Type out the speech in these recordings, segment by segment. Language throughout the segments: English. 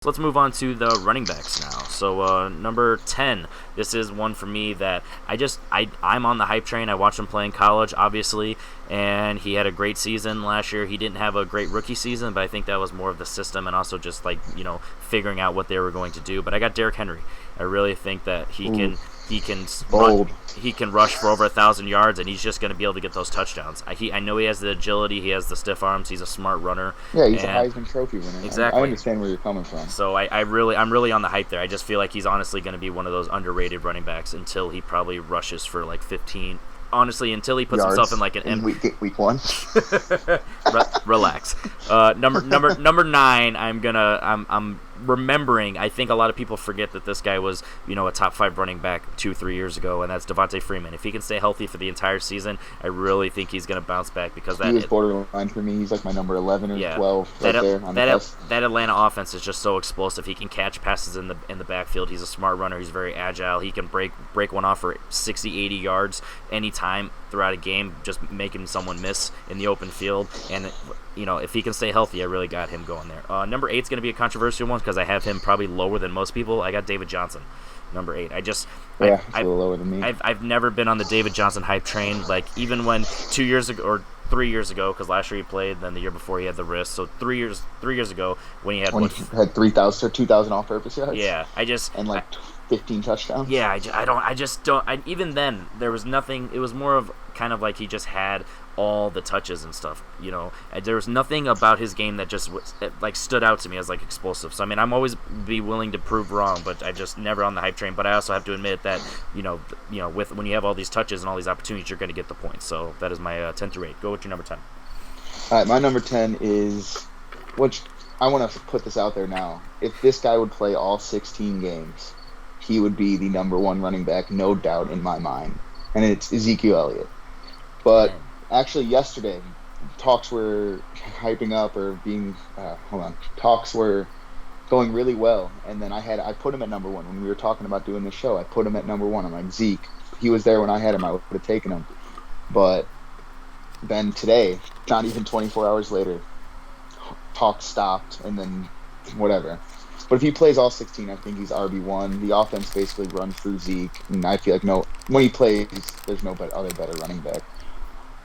Let's move on to the running backs now. So number 10, this is one for me that I'm on the hype train. I watched him play in college, obviously, and he had a great season last year. He didn't have a great rookie season, but I think that was more of the system and also just figuring out what they were going to do. But I got Derrick Henry. I really think that he can rush for over 1,000 yards, and he's just going to be able to get those touchdowns. I know he has the agility, he has the stiff arms, he's a smart runner. Yeah, he's a Heisman Trophy winner. Exactly. I understand where you're coming from. So I'm really on the hype there. I just feel like he's honestly going to be one of those underrated running backs until he probably rushes for like 15. Honestly, until he puts himself in like an week one. Relax. Number 9. I'm remembering. I think a lot of people forget that this guy was a top 5 running back 2-3 years ago, and that's Devontae Freeman. If he can stay healthy for the entire season, I really think he's going to bounce back because he was borderline for me. He's like my number 11 or 12 there on the cusp. That Atlanta offense is just so explosive. He can catch passes in the backfield. He's a smart runner. He's very agile. He can break one off for 60, 80 yards anytime throughout a game, just making someone miss in the open field. And if he can stay healthy, I really got him going there. Number 8 is going to be a controversial one because I have him probably lower than most people. I got David Johnson, number 8. It's a little lower than me. I've never been on the David Johnson hype train. Like, even when 2 years ago or 3 years ago, because last year he played, then the year before he had the wrist. So 3 years ago when he had 3,000 or 2,000 all-purpose yards. Yeah, and 15 touchdowns. Yeah, even then there was nothing. It was more of kind of like he just had all the touches and stuff. There was nothing about his game that just stood out to me as explosive. So I'm always be willing to prove wrong, but I just never on the hype train. But I also have to admit that with when you have all these touches and all these opportunities, you're going to get the points. So that is my 10 through 8. Go with your number 10. All right, my number 10 is, which I want to put this out there now. If this guy would play all 16 games, he would be the number 1 running back, no doubt in my mind, and it's Ezekiel Elliott. But actually, yesterday, talks were hyping up or being talks were going really well, and then I put him at number 1 when we were talking about doing this show. I put him at number 1. I'm like, Zeke, he was there when I had him. I would have taken him, but then today, not even 24 hours later, talk stopped, and then whatever. But if he plays all 16, I think he's RB1. The offense basically runs through Zeke, and I feel like when he plays, there's no other better running back.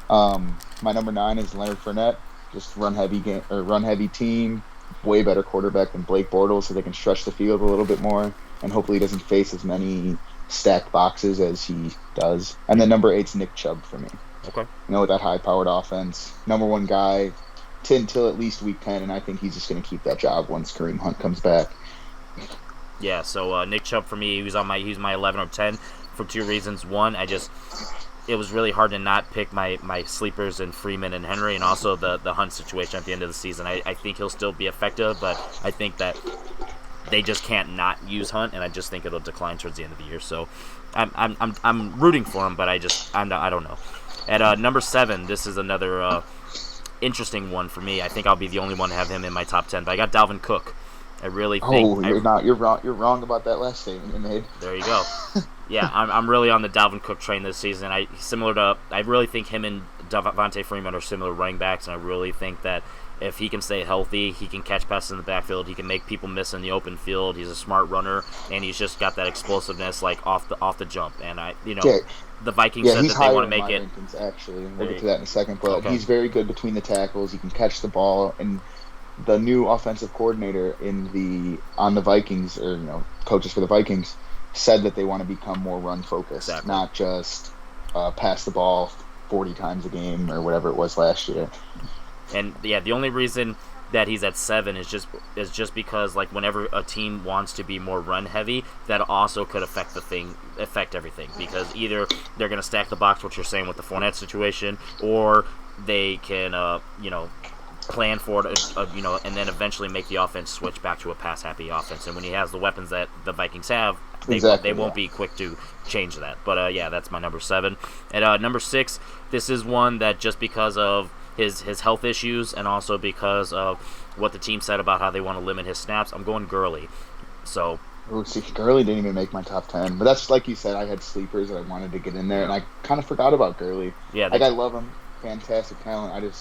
My number 9 is Leonard Fournette. Just run heavy team, way better quarterback than Blake Bortles, so they can stretch the field a little bit more, and hopefully he doesn't face as many stacked boxes as he does. And then number 8 is Nick Chubb for me. Okay. With that high-powered offense, number 1 guy until at least week 10, and I think he's just going to keep that job once Kareem Hunt comes back. Yeah, so Nick Chubb for me, he's my 11 or 10 for 2 reasons. One, it was really hard to not pick my sleepers in Freeman and Henry, and also the Hunt situation at the end of the season. I think he'll still be effective, but I think that they just can't not use Hunt, and I just think it'll decline towards the end of the year. So I'm rooting for him, but I don't know. At number 7, this is another interesting one for me. I think I'll be the only one to have him in my top 10, but I got Dalvin Cook. I really think you're wrong about that last statement you made. There you go. Yeah, I'm really on the Dalvin Cook train this season. I really think him and Devontae Freeman are similar running backs, and I really think that if he can stay healthy, he can catch passes in the backfield, he can make people miss in the open field. He's a smart runner, and he's just got that explosiveness off the jump. And the Vikings said that they want to make it. Rankings, actually, we'll get to that in a second. But he's very good between the tackles. He can catch the ball, and the new offensive coordinator on the Vikings, or coaches for the Vikings, said that they want to become more run focused, not just pass the ball 40 times a game or whatever it was last year. And the only reason that he's at 7 is just because whenever a team wants to be more run heavy, that also could affect everything, because either they're going to stack the box, what you're saying with the Fournette situation, or they can plan for it, and then eventually make the offense switch back to a pass-happy offense. And when he has the weapons that the Vikings have, they won't be quick to change that. But that's my number 7. And number 6, this is one that just because of his health issues and also because of what the team said about how they want to limit his snaps, I'm going Gurley. So. Gurley didn't even make my top 10. But that's like you said, I had sleepers that I wanted to get in there, and I kind of forgot about Gurley. Yeah. I love him. Fantastic talent.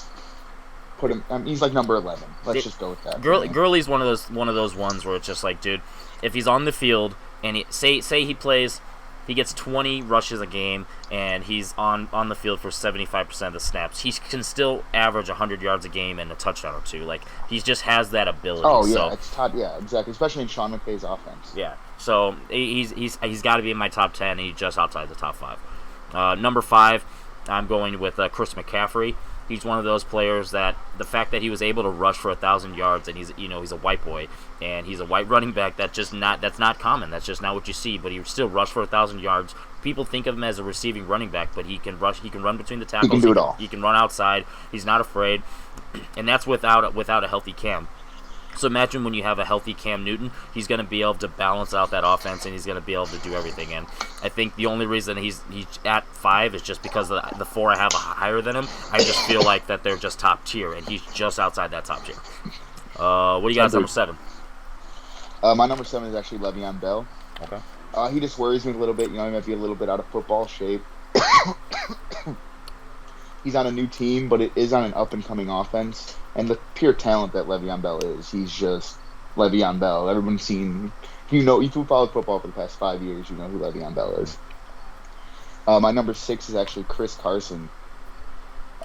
put him. He's like number 11. Let's just go with that. Gurley's one of those ones where it's just like, dude, if he's on the field and say he plays, he gets 20 rushes a game and he's on the field for 75% of the snaps, he can still average 100 yards a game and a touchdown or two. Like, he just has that ability. Oh yeah, it's top. Yeah, exactly. Especially in Sean McVay's offense. Yeah. So he's got to be in my top 10. And he's just outside the top 5. Number 5, I'm going with Chris McCaffrey. He's one of those players that the fact that he was able to rush for 1,000 yards, and he's a white boy and he's a white running back, that's not common. That's just not what you see. But he still rushed for 1,000 yards. People think of him as a receiving running back, but he can rush. He can run between the tackles. He can do it all. He can run outside. He's not afraid, and that's without a healthy Cam. So imagine when you have a healthy Cam Newton, he's going to be able to balance out that offense, and he's going to be able to do everything. And I think the only reason he's at 5 is just because the 4 I have higher than him. I just feel like that they're just top tier, and he's just outside that top tier. What do you got as number 7? My number 7 is actually Le'Veon Bell. Okay. He just worries me a little bit. He might be a little bit out of football shape. He's on a new team, but it is on an up-and-coming offense. And the pure talent that Le'Veon Bell is, he's just Le'Veon Bell. Everyone's seen, if you followed football for the past 5 years, you know who Le'Veon Bell is. My number 6 is actually Chris Carson.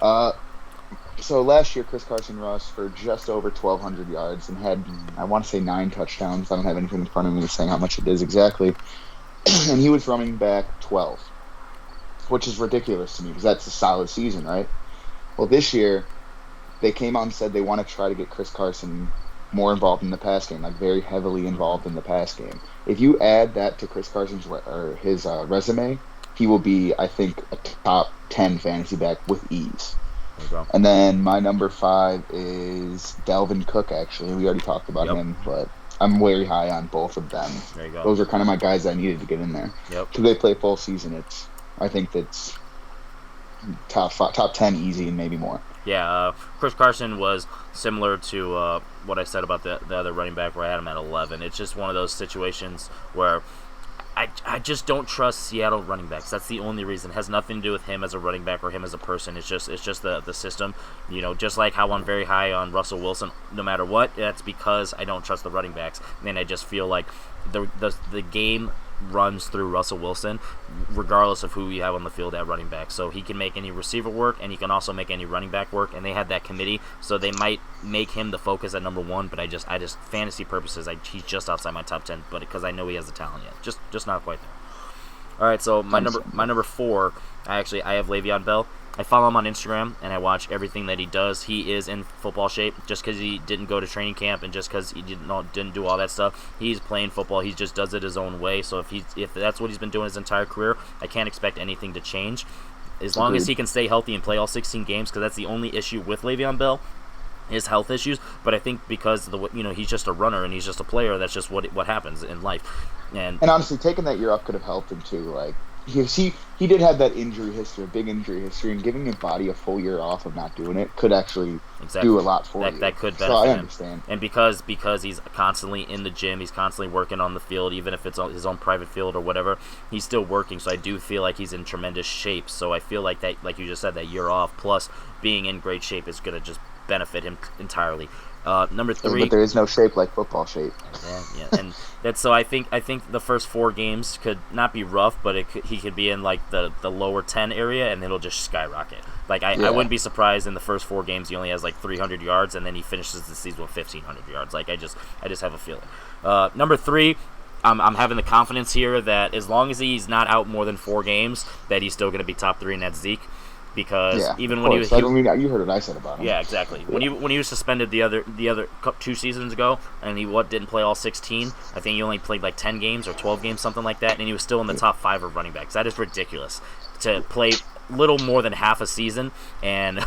So last year, Chris Carson rushed for just over 1,200 yards and had, I want to say, 9 touchdowns. I don't have anything in front of me saying how much it is exactly. And he was running back 12, which is ridiculous to me because that's a solid season, right? Well, this year, they came out and said they want to try to get Chris Carson more involved in the pass game, like very heavily involved in the pass game. If you add that to Chris Carson's resume, he will be, I think, a top 10 fantasy back with ease. There you go. And then my number 5 is Dalvin Cook, actually. We already talked about him, but I'm very high on both of them. There you go. Those are kind of my guys I needed to get in there. Yep. Because they play full season, I think that's top 10 easy and maybe more. Yeah, Chris Carson was similar to what I said about the other running back where I had him at 11. It's just one of those situations where I just don't trust Seattle running backs. That's the only reason. It has nothing to do with him as a running back or him as a person. It's just the system. Just like how I'm very high on Russell Wilson, no matter what. That's because I don't trust the running backs, and I just feel like the game runs through Russell Wilson, regardless of who you have on the field at running back. So he can make any receiver work, and he can also make any running back work. And they had that committee, so they might make him the focus at number 1. But I just fantasy purposes, he's just outside my top 10. But because I know he has the talent yet, just not quite there. All right, so my number 4, I have Le'Veon Bell. I follow him on Instagram, and I watch everything that he does. He is in football shape. Just because he didn't go to training camp and just because he didn't do all that stuff, he's playing football. He just does it his own way. So if that's what he's been doing his entire career, I can't expect anything to change. As long as he can stay healthy and play all 16 games, because that's the only issue with Le'Veon Bell, is health issues. But I think because he's just a runner and he's just a player, that's just what happens in life. And honestly, taking that year off could have helped him too. Like, he did have that injury history, a big injury history, and giving his body a full year off of not doing it could actually do a lot for you. That could benefit so I him. understand. And because he's constantly in the gym, he's constantly working on the field, even if it's on his own private field or whatever, he's still working. So I do feel like he's in tremendous shape. So I feel like that, like you just said, that year off plus being in great shape is going to just benefit him entirely. Number 3, but there is no shape like football shape. Yeah, and that's so. I think the first 4 games could not be rough, but he could be in like the lower 10 area, and it'll just skyrocket. Like I wouldn't be surprised in the first 4 games he only has like 300 yards, and then he finishes the season with 1,500 yards. Like I just have a feeling. Number 3. I'm having the confidence here that as long as he's not out more than 4 games, that he's still going to be top 3, and that's Zeke. Because even when he was, you heard what I said about him. Yeah, exactly. Yeah. When he was suspended the other 2 seasons ago, and he didn't play all 16. I think he only played like 10 games or 12 games, something like that, and he was still in the top 5 of running backs. That is ridiculous to play little more than half a season and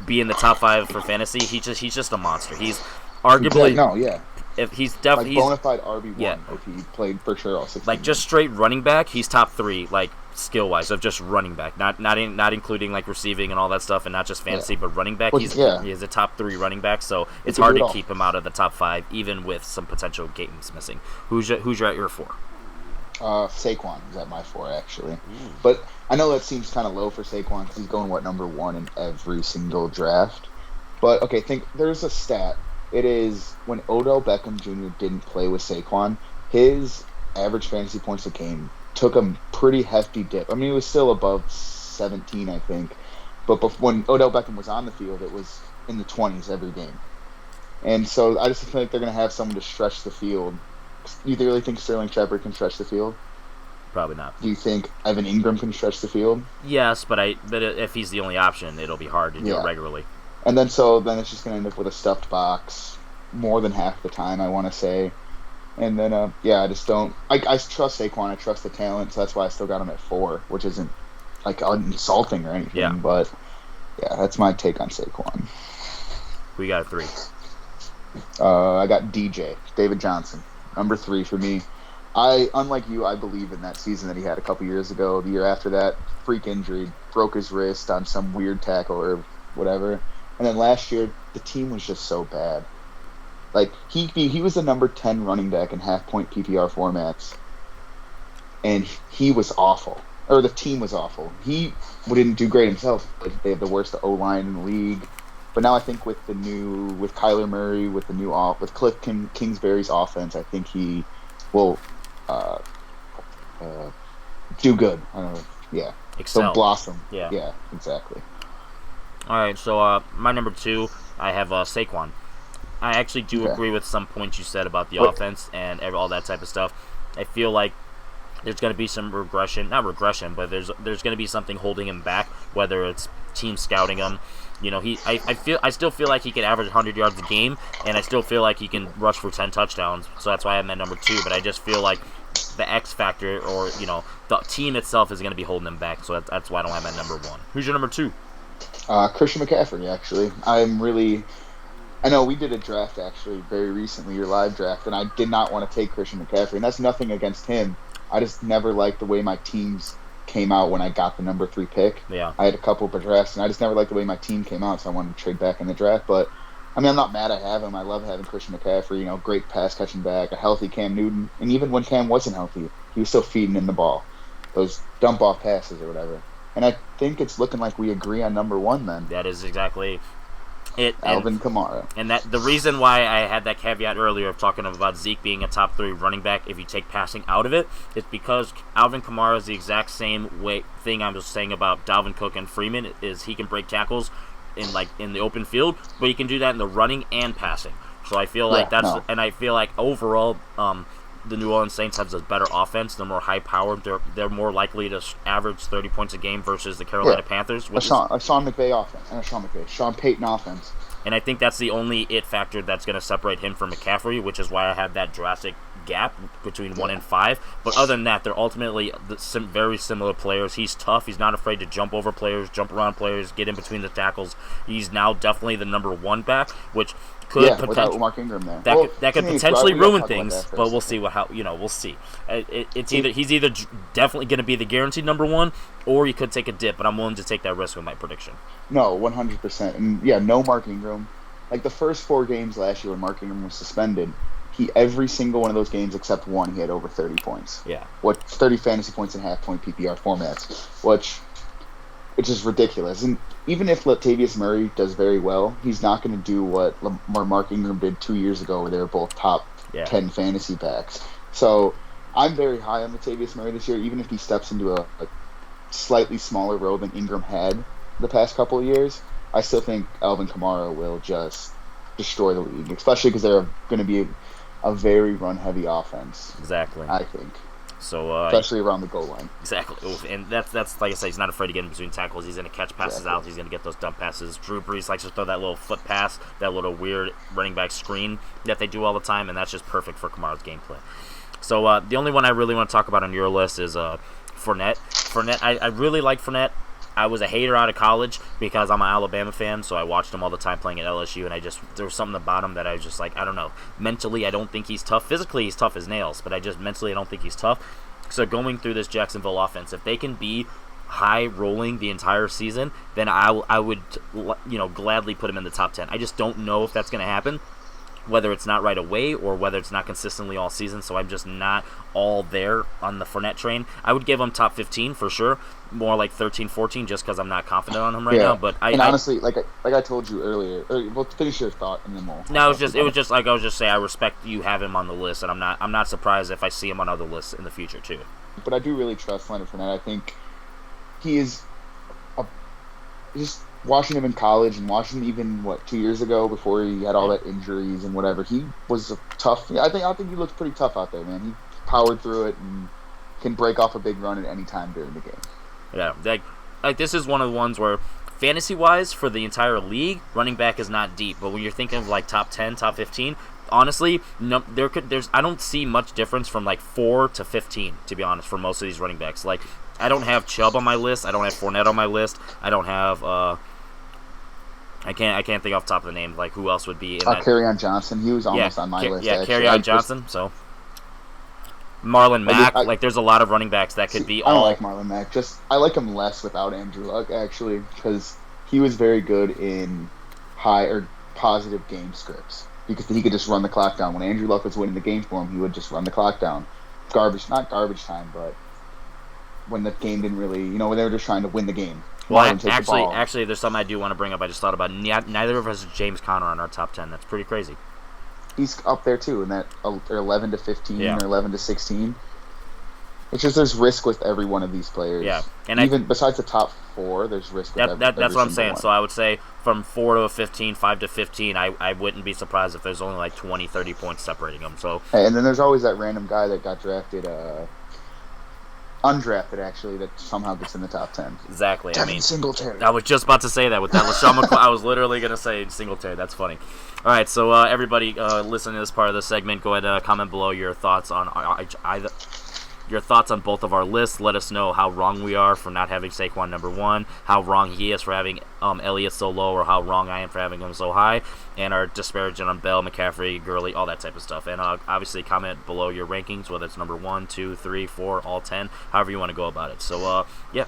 be in the top 5 for fantasy. He's just a monster. He's arguably if he's definitely bona fide RB1 if he played for sure all 16. Like just straight running back, he's top 3 like skill wise of just running back, not including like receiving and all that stuff, and not just fantasy, but running back. He is a top 3 running back, so it's hard to keep him out of the top 5, even with some potential games missing. Who's your at your 4? Saquon is at my 4 actually, but I know that seems kind of low for Saquon because he's going number 1 in every single draft. But okay, think there's a stat. It is when Odell Beckham Jr. didn't play with Saquon, his average fantasy points a game took a pretty hefty dip. I mean, it was still above 17, I think. But when Odell Beckham was on the field, it was in the 20s every game. And so I just feel like they're going to have someone to stretch the field. You really think Sterling Shepard can stretch the field? Probably not. Do you think Evan Ingram can stretch the field? Yes, but if he's the only option, it'll be hard to do it regularly. And then it's just going to end up with a stuffed box more than half the time, I want to say. And then, I just don't... I trust Saquon. I trust the talent, so that's why I still got him at 4, which isn't, like, insulting or anything. Yeah. But, yeah, that's my take on Saquon. We got 3. I got DJ, David Johnson, number 3 for me. Unlike you, I believe in that season that he had a couple years ago. The year after that, freak injury, broke his wrist on some weird tackle or whatever. And then last year, the team was just so bad. Like, he was the number 10 running back in half-point PPR formats, and he was awful. Or the team was awful. He didn't do great himself. They have the worst O-line in the league. But now I think with Kyler Murray, with Cliff Kingsbury's offense, I think he will do good. Excel. So blossom. Yeah, exactly. All right, so my number 2, I have Saquon. I actually do agree with some points you said about the offense and all that type of stuff. I feel like there's going to be some regression, not regression, but there's going to be something holding him back, whether it's team scouting him. You know, I still feel like he can average 100 yards a game, and I still feel like he can rush for 10 touchdowns. So that's why I'm at number 2. But I just feel like the X factor, or the team itself, is going to be holding him back. So that's why I don't have him at number 1. Who's your number 2? Christian McCaffrey. Actually, I know we did a draft actually very recently, your live draft, and I did not want to take Christian McCaffrey, and that's nothing against him. I just never liked the way my teams came out when I got the number 3 pick. Yeah. I had a couple of drafts, and I just never liked the way my team came out, so I wanted to trade back in the draft. But, I mean, I'm not mad I have him. I love having Christian McCaffrey, great pass-catching back, a healthy Cam Newton. And even when Cam wasn't healthy, he was still feeding in the ball, those dump-off passes or whatever. And I think it's looking like we agree on number 1 then. That is exactly it. Alvin Kamara. And that the reason why I had that caveat earlier of talking about Zeke being a top 3 running back, if you take passing out of it, is because Alvin Kamara is the exact same thing I was saying about Dalvin Cook and Freeman, is he can break tackles in the open field, but he can do that in the running and passing. So I feel like and I feel like overall, the New Orleans Saints have a better offense. They're more high-powered. They're more likely to average 30 points a game versus the Carolina Panthers. A Sean McVay offense. Sean Payton offense. And I think that's the only it factor that's going to separate him from McCaffrey, which is why I have that drastic gap between 1 and 5. But other than that, they're ultimately some very similar players. He's tough. He's not afraid to jump over players, jump around players, get in between the tackles. He's now definitely the number 1 back, which could without Mark Ingram there. That could potentially ruin things, but we'll see we'll see. He's either definitely going to be the guaranteed number 1, or he could take a dip. But I'm willing to take that risk with my prediction. No, 100%. And no Mark Ingram. Like the first 4 games last year when Mark Ingram was suspended, every single one of those games except one, he had over 30 points. Yeah. 30 fantasy points in half-point PPR formats, which is ridiculous. And even if Latavius Murray does very well, he's not going to do what Mark Ingram did 2 years ago, where they were both top 10 fantasy backs. So I'm very high on Latavius Murray this year, even if he steps into a slightly smaller role than Ingram had the past couple of years. I still think Alvin Kamara will just destroy the league, especially because they're going to be a very run-heavy offense. Exactly. I think. So, especially around the goal line. Exactly. And that's like I said, he's not afraid to get in between tackles. He's going to catch passes out. He's going to get those dump passes. Drew Brees likes to throw that little foot pass, that little weird running back screen that they do all the time, and that's just perfect for Kamara's gameplay. So the only one I really want to talk about on your list is Fournette. I really like Fournette. I was a hater out of college because I'm an Alabama fan, so I watched him all the time playing at LSU, and there was something about him that I was just like, I don't know. Mentally, I don't think he's tough. Physically, he's tough as nails, but mentally, I don't think he's tough. So going through this Jacksonville offense, if they can be high rolling the entire season, then I would gladly put him in the top 10. I just don't know if that's going to happen. whether it's not right away or whether it's not consistently all season. So I'm just not all there on the Fournette train. I would give him top 15 for sure, more like 13, 14, just because I'm not confident on him right now. But honestly, like I told you earlier, we'll finish your thought and then we'll. No, it was just like I was just saying. I respect you have him on the list, and I'm not surprised if I see him on other lists in the future too. But I do really trust Leonard Fournette. I think he is just watching him in college and watching him even 2 years ago before he had all that injuries and whatever. He was a tough. I think he looks pretty tough out there, man. He powered through it and can break off a big run at any time during the game. Yeah, like this is one of the ones where fantasy wise for the entire league, running back is not deep. But when you're thinking of like top 10, top 15. Honestly, no, I don't see much difference from like 4 to 15, to be honest, for most of these running backs. Like, I don't have Chubb on my list. I don't have Fournette on my list. I don't have I can't think off the top of the name like who else would be in that. Kerryon Johnson. He was almost on my list. Yeah, Kerryon Johnson. So Marlon Mack. There's a lot of running backs that could be. I don't like Marlon Mack. I like him less without Andrew Luck actually, because he was very good in high or positive game scripts. Because he could just run the clock down. When Andrew Luck was winning the game for him, he would just run the clock down. Not garbage time, but when the game didn't really, when they were just trying to win the game. Well, actually, there's something I do want to bring up. I just thought about neither of us is James Conner on our top 10. That's pretty crazy. He's up there too, in that 11 to 15 or 11 to 16. It's just there's risk with every one of these players. Yeah, and even besides the top 4, there's risk with every that's what I'm saying. One. So I would say from 4 to 15, 5 to 15, I wouldn't be surprised if there's only like 20, 30 points separating them. So and then there's always that random guy that got drafted, undrafted actually, that somehow gets in the top 10. Exactly. Devin Singletary. I was just about to say that with that LaShawn McCoy. I was literally gonna say Singletary. That's funny. All right, so everybody listening to this part of the segment, go ahead and comment below your thoughts on either. Your thoughts on both of our lists. Let us know how wrong we are for not having Saquon number 1, how wrong he is for having Elliott so low, or how wrong I am for having him so high, and our disparaging on Bell, McCaffrey, Gurley, all that type of stuff. And obviously comment below your rankings, whether it's number 1, 2, 3, 4, all 10, however you want to go about it. So, yeah.